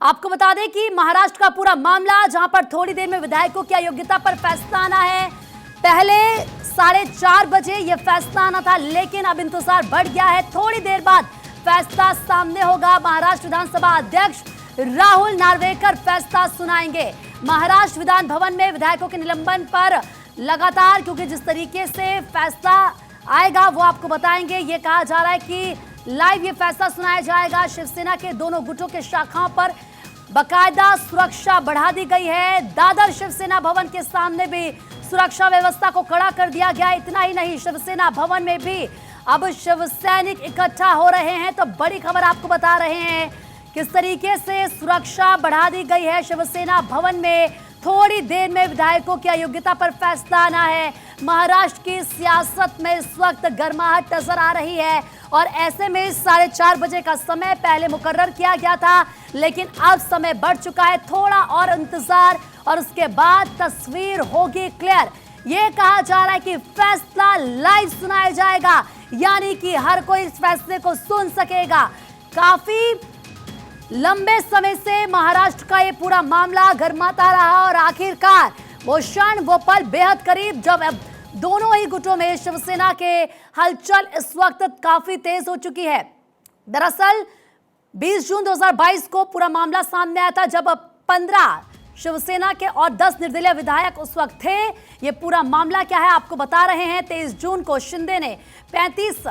आपको बता दें कि महाराष्ट्र का पूरा मामला जहां पर थोड़ी देर में विधायकों की अयोग्यता पर फैसला आना है। पहले 4:30 बजे यह फैसला आना था, लेकिन अब इंतजार बढ़ गया है। थोड़ी देर बाद फैसला सामने होगा। महाराष्ट्र विधानसभा अध्यक्ष राहुल नार्वेकर फैसला सुनाएंगे। महाराष्ट्र विधान भवन में विधायकों के निलंबन पर लगातार, क्योंकि जिस तरीके से फैसला आएगा वो आपको बताएंगे। ये कहा जा रहा है कि लाइव ये फैसला सुनाया जाएगा। शिवसेना के दोनों गुटों के शाखाओं पर बाकायदा सुरक्षा बढ़ा दी गई है। दादर शिवसेना भवन के सामने भी सुरक्षा व्यवस्था को कड़ा कर दिया गया। इतना ही नहीं, शिवसेना भवन में भी अब शिव सैनिक इकट्ठा हो रहे हैं। तो बड़ी खबर आपको बता रहे हैं किस तरीके से सुरक्षा बढ़ा दी गई है शिवसेना भवन में। थोड़ी देर में विधायकों की अयोग्यता पर फैसला आना है। महाराष्ट्र की सियासत में इस वक्त गर्माहट नजर आ रही है और ऐसे में 4:30 बजे का समय पहले मुकर्रर किया गया था, लेकिन अब समय बढ़ चुका है। थोड़ा और इंतजार और उसके बाद तस्वीर होगी क्लियर। यह कहा जा रहा है कि फैसला लाइव सुनाया जाएगा, यानी कि हर कोई इस फैसले को सुन सकेगा। काफी लंबे समय से महाराष्ट्र का ये पूरा मामला गर्माता रहा और आखिरकार वो क्षण, वो पल बेहद करीब, जब अब दोनों ही गुटों में शिवसेना के हलचल इस वक्त काफी तेज हो चुकी है। दरअसल 20 जून 2022 को पूरा मामला सामने आया था, जब 15 शिवसेना के और 10 निर्दलीय विधायक उस वक्त थे। ये पूरा मामला क्या है आपको बता रहे हैं। 23 जून को शिंदे ने 35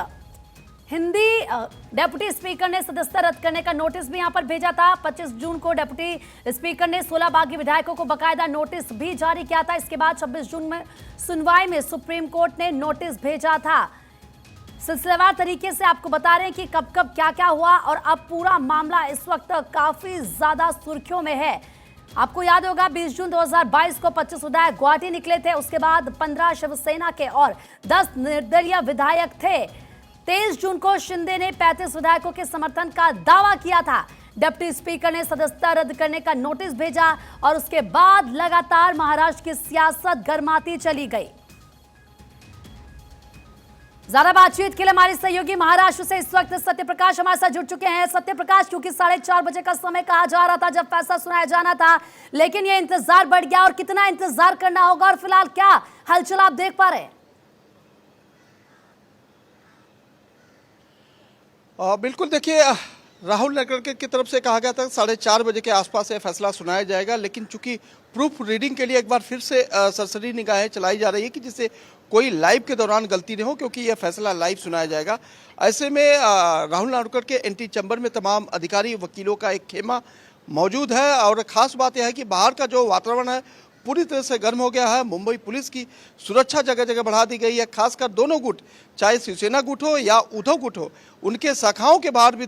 हिंदी डेप्यूटी स्पीकर ने सदस्यता रद्द करने का नोटिस भी यहां पर भेजा था। 25 जून को डेप्यूटी स्पीकर ने 16 बागी विधायकों को बकायदा नोटिस भी जारी किया था। इसके बाद 26 जून में सुनवाई में सुप्रीम कोर्ट ने नोटिस भेजा था। सिलसिलेवार तरीके से आपको बता रहे हैं कि कब कब क्या क्या हुआ और अब पूरा मामला इस वक्त काफी ज्यादा सुर्खियों में है। आपको याद होगा 20 जून 2022 को 25 विधायक गुवाहाटी निकले थे। उसके बाद 15 शिवसेना के और 10 निर्दलीय विधायक थे। 23 जून को शिंदे ने 35 विधायकों के समर्थन का दावा किया था। डिप्टी स्पीकर ने सदस्यता रद्द करने का नोटिस भेजा और उसके बाद लगातार महाराष्ट्र की सियासत गर्माती चली गई। ज्यादा बातचीत के लिए हमारे सहयोगी महाराष्ट्र से इस वक्त सत्यप्रकाश हमारे साथ जुड़ चुके हैं। सत्यप्रकाश, क्योंकि 4:30 बजे का समय कहा जा रहा था जब फैसला सुनाया जाना था, लेकिन यह इंतजार बढ़ गया और कितना इंतजार करना होगा और फिलहाल क्या हलचल आप देख पा रहे हैं? बिल्कुल, देखिए, राहुल नार्वेकर की तरफ से कहा गया था 4:30 बजे के आसपास ये फैसला सुनाया जाएगा, लेकिन चूंकि प्रूफ रीडिंग के लिए एक बार फिर से सरसरी निगाहें चलाई जा रही है कि जिससे कोई लाइव के दौरान गलती नहीं हो, क्योंकि यह फैसला लाइव सुनाया जाएगा। ऐसे में राहुल नार्वेकर के एंटी चैम्बर में तमाम अधिकारी वकीलों का एक खेमा मौजूद है और ख़ास बात यह है कि बाहर का जो वातावरण है पूरी तरह से गर्म हो गया है। मुंबई पुलिस की सुरक्षा जगह जगह बढ़ा दी गई है। खासकर दोनों गुट, चाहे शिवसेना गुट हो या उद्धव गुट हो, उनके शाखाओं के बाहर भी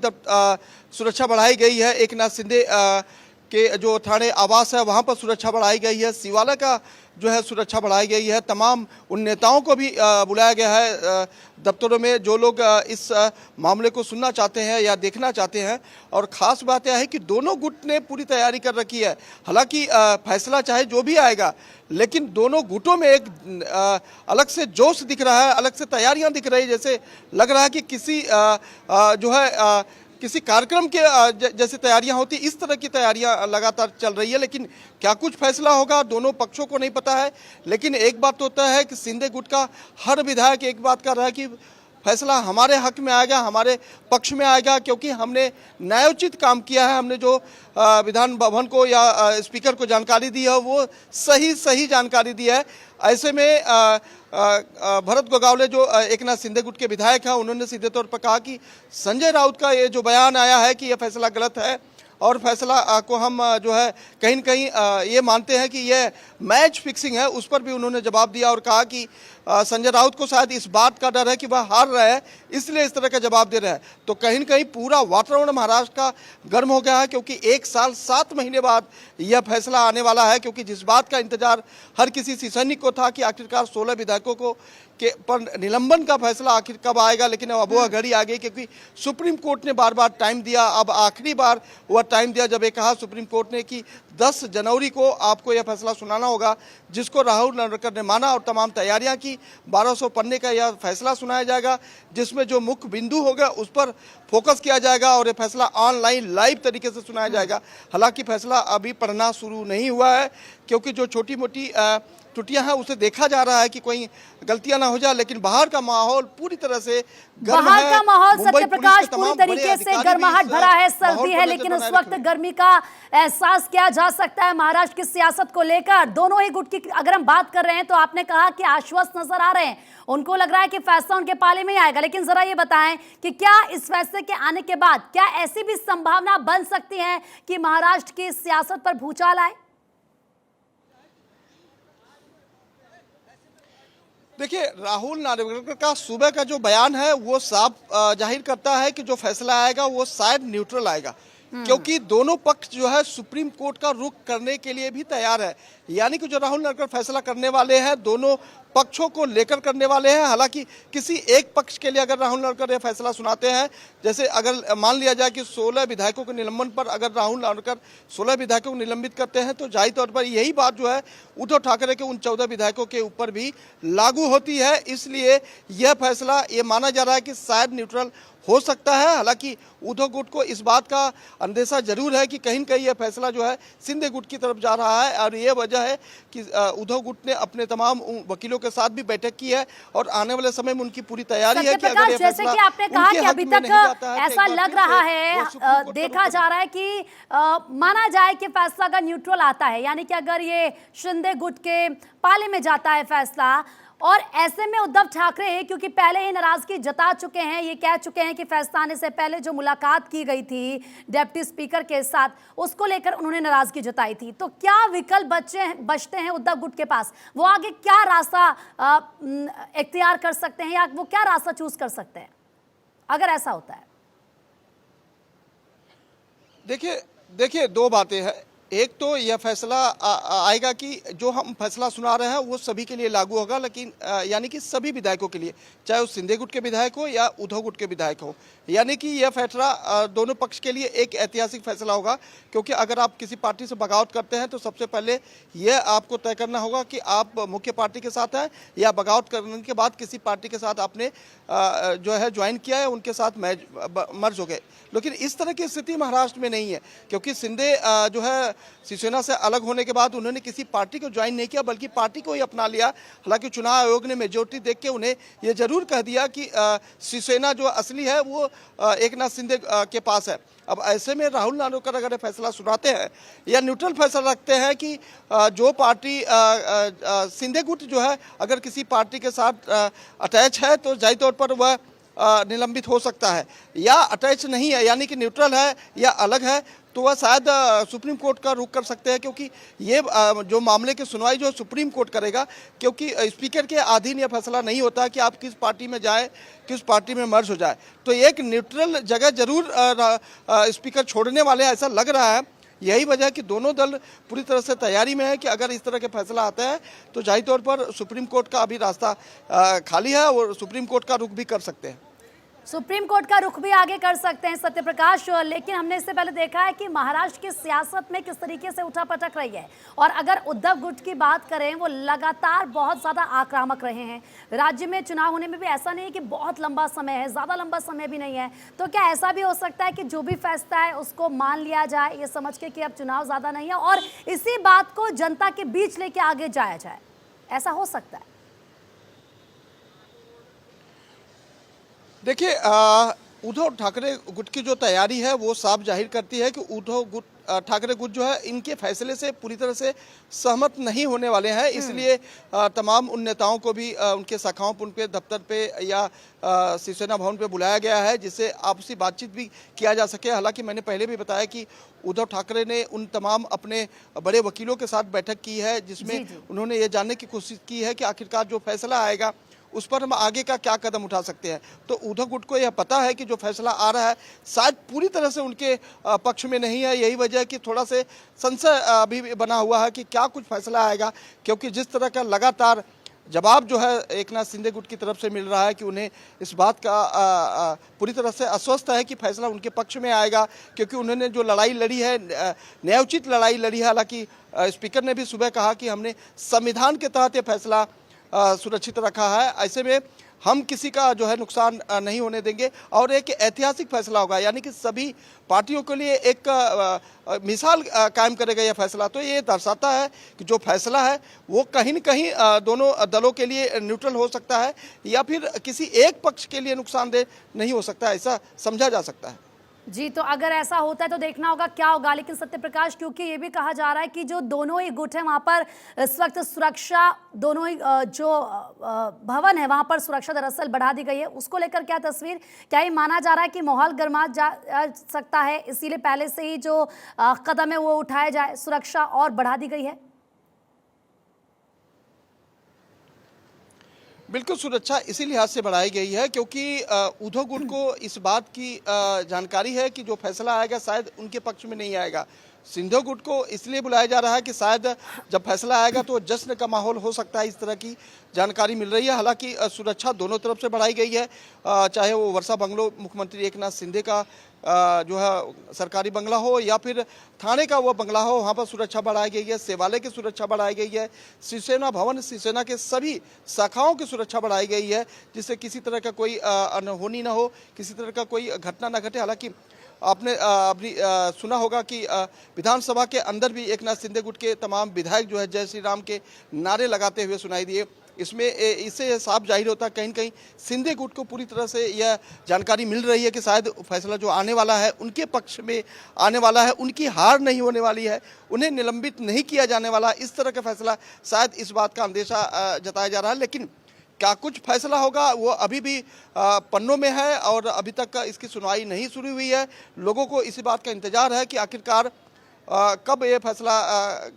सुरक्षा बढ़ाई गई है। एकनाथ शिंदे के जो थाने आवास है वहां पर सुरक्षा बढ़ाई गई है। शिवालय का जो है सुरक्षा बढ़ाई गई है। तमाम उन नेताओं को भी बुलाया गया है दफ्तरों में जो लोग इस मामले को सुनना चाहते हैं या देखना चाहते हैं। और ख़ास बात यह है कि दोनों गुट ने पूरी तैयारी कर रखी है। हालांकि फैसला चाहे जो भी आएगा, लेकिन दोनों गुटों में एक अलग से जोश दिख रहा है, अलग से तैयारियां दिख रही है। जैसे लग रहा है कि किसी जो है किसी कार्यक्रम के जैसे तैयारियां होती, इस तरह की तैयारियां लगातार चल रही है। लेकिन क्या कुछ फैसला होगा दोनों पक्षों को नहीं पता है। लेकिन एक बात तो होता है कि शिंदे गुट का हर विधायक एक बात कर रहा है कि फैसला हमारे हक में आएगा, हमारे पक्ष में आएगा, क्योंकि हमने न्यायोचित काम किया है। हमने जो विधान भवन को या स्पीकर को जानकारी दी है वो सही जानकारी दी है। ऐसे में भरत गोगावले जो एकनाथ शिंदे गुट के विधायक हैं, उन्होंने सीधे तौर पर कहा कि संजय राउत का ये जो बयान आया है कि यह फैसला गलत है और फैसला को हम जो है कहीं न कहीं ये मानते हैं कि यह मैच फिक्सिंग है। उस पर भी उन्होंने जवाब दिया और कहा कि संजय राउत को शायद इस बात का डर है कि वह हार रहे हैं, इसलिए इस तरह का जवाब दे रहे हैं। तो कहीं न कहीं पूरा वातावरण महाराष्ट्र का गर्म हो गया है, क्योंकि 1 साल 7 महीने बाद यह फैसला आने वाला है। क्योंकि जिस बात का इंतजार हर किसी सैनिक को था कि आखिरकार 16 विधायकों को के पर निलंबन का फैसला आखिर कब आएगा, लेकिन अब वह घड़ी आ गई, क्योंकि सुप्रीम कोर्ट ने बार बार टाइम दिया। अब आखिरी बार वह टाइम दिया जब ये कहा सुप्रीम कोर्ट ने कि 10 जनवरी को आपको यह फैसला सुनाना होगा, जिसको राहुल नार्वेकर ने माना और तमाम तैयारियां की। कि 1200 पन्ने का यह फैसला सुनाया जाएगा, जिसमें जो मुख्य बिंदु होगा उस पर फोकस किया जाएगा और ये फैसला ऑनलाइन लाइव तरीके से सुनाया जाएगा। हालांकि फैसला अभी पढ़ना शुरू नहीं हुआ है, क्योंकि जो छोटी मोटी त्रुटियां हैं उसे देखा जा रहा है कि कोई गलतियां ना हो जाए, लेकिन बाहर का माहौल पूरी तरह से गर्म बाहर है। का माहौल मुंबई सत्य पुलिस प्रकाश के पूरी तमाम बड़े तरीके से अधिकारी गर्माहट भी इस भरा है, माहौल सर्दी को है, नजर लेकिन इस बनाए वक्त रखे हैं। गर्मी का एहसास किया जा सकता है महाराष्ट्र की सियासत को लेकर। दोनों ही गुट की अगर हम बात कर रहे हैं तो आपने कहा कि आश्वस्त नजर आ रहे हैं, उनको लग रहा है कि फैसला उनके पाले में ही आएगा, लेकिन जरा ये बताएं कि क्या इस फैसले के आने के बाद क्या ऐसी भी संभावना बन सकती है कि महाराष्ट्र की सियासत पर भूचाल आए? देखिए, राहुल नार्वेकर का सुबह का जो बयान है वो साफ जाहिर करता है कि जो फैसला आएगा वो शायद न्यूट्रल आएगा, क्योंकि दोनों पक्ष जो है सुप्रीम कोर्ट का रुख करने के लिए भी तैयार है। यानी कि जो राहुल नार्वेकर फैसला करने वाले हैं दोनों पक्षों को लेकर करने वाले हैं। हालांकि किसी एक पक्ष के लिए अगर राहुल नार्वेकर ये फैसला सुनाते हैं, जैसे अगर मान लिया जाए कि 16 विधायकों के निलंबन पर अगर राहुल नार्वेकर 16 विधायकों को निलंबित करते हैं, तो जाहिर तौर पर यही बात जो है उद्धव ठाकरे के उन 14 विधायकों के ऊपर भी लागू होती है। इसलिए यह फैसला ये माना जा रहा है कि शायद न्यूट्रल हो सकता है। हालांकि उद्धव गुट को इस बात का अंदेशा जरूर है कि कहीं न कहीं यह फैसला जो है शिंदे गुट की तरफ जा रहा है, और ये वजह है कि उद्धव गुट ने अपने तमाम वकीलों के साथ भी बैठक की है और आने वाले समय में उनकी पूरी तैयारी है कि अगर ये जैसे कि आपने कहा कि अभी तक ऐसा लग रहा है, देखा जा रहा है कि माना जाए कि फैसला अगर न्यूट्रल आता है, यानी कि अगर ये शिंदे गुट के पाले में जाता है फैसला, और ऐसे में उद्धव ठाकरे क्योंकि पहले ही नाराजगी जता चुके हैं, ये कह चुके हैं कि फैसला आने से पहले जो मुलाकात की गई थी डिप्टी स्पीकर के साथ उसको लेकर उन्होंने नाराजगी जताई थी, तो क्या विकल्प बचते हैं उद्धव गुट के पास? वो आगे क्या रास्ता इख्तियार कर सकते हैं या वो क्या रास्ता चूज कर सकते हैं अगर ऐसा होता है? देखिए दो बातें हैं। एक तो यह फैसला आएगा कि जो हम फैसला सुना रहे हैं वो सभी के लिए लागू होगा, लेकिन यानी कि सभी विधायकों के लिए, चाहे वो शिंदे गुट के विधायक हो या उद्धव गुट के विधायक हो। यानी कि यह फैसला दोनों पक्ष के लिए एक ऐतिहासिक फैसला होगा, क्योंकि अगर आप किसी पार्टी से बगावत करते हैं तो सबसे पहले यह आपको तय करना होगा कि आप मुख्य पार्टी के साथ हैं या बगावत करने के बाद किसी पार्टी के साथ आपने जो है ज्वाइन किया है, उनके साथ मर्ज हो गए। लेकिन इस तरह की स्थिति महाराष्ट्र में नहीं है, क्योंकि शिंदे जो है शिवसेना से अलग होने के बाद उन्होंने किसी पार्टी को ज्वाइन नहीं किया, बल्कि पार्टी को ही अपना लिया। हालांकि चुनाव आयोग ने मेजोरिटी देख के उन्हें यह जरूर कह दिया कि शिवसेना जो असली है वो एकनाथ शिंदे के पास है। अब ऐसे में राहुल नार्वेकर अगर फैसला सुनाते हैं या न्यूट्रल फैसला रखते हैं कि जो पार्टी शिंदे गुट जो है अगर किसी पार्टी के साथ अटैच है तो जाहिर तौर पर वह निलंबित हो सकता है, या अटैच नहीं है यानी कि न्यूट्रल है या अलग है, तो वह शायद सुप्रीम कोर्ट का रुख कर सकते हैं, क्योंकि ये जो मामले की सुनवाई जो सुप्रीम कोर्ट करेगा, क्योंकि स्पीकर के अधीन यह फैसला नहीं होता कि आप किस पार्टी में जाए, किस पार्टी में मर्ज हो जाए। तो एक न्यूट्रल जगह जरूर स्पीकर छोड़ने वाले ऐसा लग रहा है। यही वजह है कि दोनों दल पूरी तरह से तैयारी में है कि अगर इस तरह के फैसला आता है तो जाहिर तौर पर सुप्रीम कोर्ट का अभी रास्ता खाली है और सुप्रीम कोर्ट का रुख भी कर सकते हैं। सुप्रीम कोर्ट का रुख भी आगे कर सकते हैं सत्य प्रकाश, लेकिन हमने इससे पहले देखा है कि महाराष्ट्र की सियासत में किस तरीके से उठापटक रही है, और अगर उद्धव गुट की बात करें वो लगातार बहुत ज़्यादा आक्रामक रहे हैं। राज्य में चुनाव होने में भी ऐसा नहीं है कि बहुत लंबा समय है, ज़्यादा लंबा समय भी नहीं है, तो क्या ऐसा भी हो सकता है कि जो भी फैसला है उसको मान लिया जाए ये समझ के कि अब चुनाव ज़्यादा नहीं है और इसी बात को जनता के बीच लेके आगे जाया जाए? ऐसा हो सकता है? देखिए, उद्धव ठाकरे गुट की जो तैयारी है वो साफ जाहिर करती है कि उद्धव ठाकरे गुट जो है इनके फैसले से पूरी तरह से सहमत नहीं होने वाले हैं। इसलिए तमाम उन नेताओं को भी उनके शाखाओं पर, उनके दफ्तर पे या शिवसेना भवन पे बुलाया गया है, जिससे आपसी बातचीत भी किया जा सके। हालांकि मैंने पहले भी बताया कि उद्धव ठाकरे ने उन तमाम अपने बड़े वकीलों के साथ बैठक की है, जिसमें उन्होंने ये जानने की कोशिश की है कि आखिरकार जो फैसला आएगा उस पर हम आगे का क्या कदम उठा सकते हैं। तो उद्धव गुट को यह पता है कि जो फैसला आ रहा है शायद पूरी तरह से उनके पक्ष में नहीं है। यही वजह है कि थोड़ा से संशय अभी बना हुआ है कि क्या कुछ फैसला आएगा, क्योंकि जिस तरह का लगातार जवाब जो है एकनाथ शिंदे गुट की तरफ से मिल रहा है कि उन्हें इस बात का पूरी तरह से आश्वस्त है कि फैसला उनके पक्ष में आएगा, क्योंकि उन्होंने जो लड़ाई लड़ी है, न्यायोचित लड़ाई लड़ी है। हालांकि स्पीकर ने भी सुबह कहा कि हमने संविधान के तहत ये फैसला सुरक्षित रखा है। ऐसे में हम किसी का जो है नुकसान नहीं होने देंगे और एक ऐतिहासिक फैसला होगा, यानी कि सभी पार्टियों के लिए एक मिसाल कायम करेगा यह फैसला। तो ये दर्शाता है कि जो फैसला है वो कहीं न कहीं दोनों दलों के लिए न्यूट्रल हो सकता है या फिर किसी एक पक्ष के लिए नुकसानदेह नहीं हो सकता, ऐसा समझा जा सकता है। जी, तो अगर ऐसा होता है तो देखना होगा क्या होगा। लेकिन सत्य प्रकाश, क्योंकि ये भी कहा जा रहा है कि जो दोनों ही गुट है वहां पर इस वक्त सुरक्षा, दोनों ही जो भवन है वहां पर सुरक्षा दरअसल बढ़ा दी गई है। उसको लेकर क्या तस्वीर, क्या ये माना जा रहा है कि माहौल गर्मा जा सकता है, इसीलिए पहले से ही जो कदम है वो उठाया जाए, सुरक्षा और बढ़ा दी गई है? बिल्कुल, सुरक्षा इसी लिहाज से बढ़ाई गई है क्योंकि उद्धव गुट को इस बात की जानकारी है कि जो फैसला आएगा शायद उनके पक्ष में नहीं आएगा। सिंधिया गुट को इसलिए बुलाया जा रहा है कि शायद जब फैसला आएगा तो जश्न का माहौल हो सकता है, इस तरह की जानकारी मिल रही है। हालांकि सुरक्षा दोनों तरफ से बढ़ाई गई है, चाहे वो वर्षा बंगलो मुख्यमंत्री एकनाथ शिंदे का जो है सरकारी बंगला हो या फिर थाने का वो बंगला हो, वहाँ पर सुरक्षा बढ़ाई गई है। सेवालय की सुरक्षा बढ़ाई गई है। शिवसेना भवन, शिवसेना के सभी शाखाओं की सुरक्षा बढ़ाई गई है, जिससे किसी तरह का कोई अनहोनी ना हो, किसी तरह का कोई घटना ना घटे। हालांकि आपने अभी सुना होगा कि विधानसभा के अंदर भी एकनाथ शिंदे गुट के तमाम विधायक जो है जय श्री राम के नारे लगाते हुए सुनाई दिए। इसमें इससे साफ जाहिर होता है कहीं न कहीं शिंदे गुट को पूरी तरह से यह जानकारी मिल रही है कि शायद फैसला जो आने वाला है उनके पक्ष में आने वाला है, उनकी हार नहीं होने वाली है, उन्हें निलंबित नहीं किया जाने वाला। इस तरह का फैसला शायद इस बात का अंदेशा जताया जा रहा है। लेकिन क्या कुछ फैसला होगा वो अभी भी पन्नों में है और अभी तक इसकी सुनवाई नहीं शुरू हुई है। लोगों को इसी बात का इंतजार है कि आखिरकार कब ये फैसला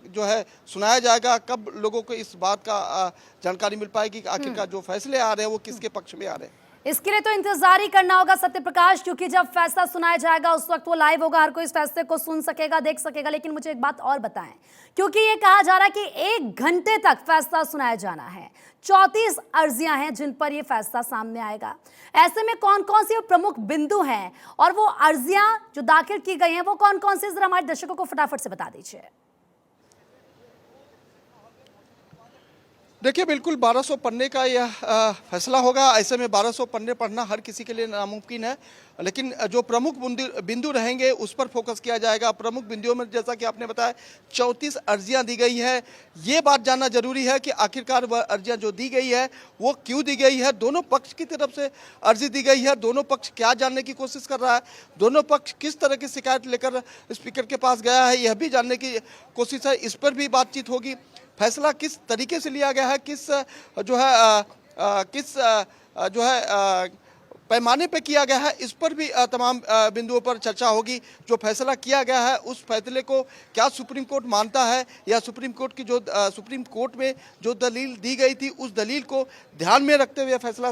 जो है सुनाया जाएगा, कब लोगों को इस बात का जानकारी मिल पाएगी कि आखिरकार जो फैसले आ रहे हैं वो किसके पक्ष में आ रहे हैं। इसके लिए तो इंतजार ही करना होगा सत्य प्रकाश, क्योंकि जब फैसला सुनाया जाएगा उस वक्त वो लाइव होगा, हर कोई इस फैसले को सुन सकेगा, देख सकेगा। लेकिन मुझे एक बात और बताएं, क्योंकि ये कहा जा रहा है कि 1 घंटे तक फैसला सुनाया जाना है, 34 अर्जियां हैं जिन पर ये फैसला सामने आएगा। ऐसे में कौन कौन सी प्रमुख बिंदु हैं और वो अर्जियां जो दाखिल की गई हैं वो कौन कौन सी, जरा हमारे दर्शकों को फटाफट से बता दीजिए। देखिए, बिल्कुल 1200 पन्ने का यह फैसला होगा। ऐसे में 1200 पन्ने पढ़ना हर किसी के लिए नामुमकिन है, लेकिन जो प्रमुख बिंदु रहेंगे उस पर फोकस किया जाएगा। प्रमुख बिंदुओं में जैसा कि आपने बताया 34 अर्जियां दी गई है। ये बात जानना जरूरी है कि आखिरकार वह अर्जियां जो दी गई है वो क्यों दी गई है, दोनों पक्ष की तरफ से अर्जी दी गई है, दोनों पक्ष क्या जानने की कोशिश कर रहा है, दोनों पक्ष किस तरह की शिकायत लेकर स्पीकर के पास गया है, यह भी जानने की कोशिश है। इस पर भी बातचीत होगी। फैसला किस तरीके से लिया गया है, किस जो है पैमाने पे किया गया है, इस पर भी तमाम बिंदुओं पर चर्चा होगी। जो फैसला किया गया है उस फैसले को क्या सुप्रीम कोर्ट मानता है या सुप्रीम कोर्ट में जो दलील दी गई थी उस दलील को ध्यान में रखते हुए फैसला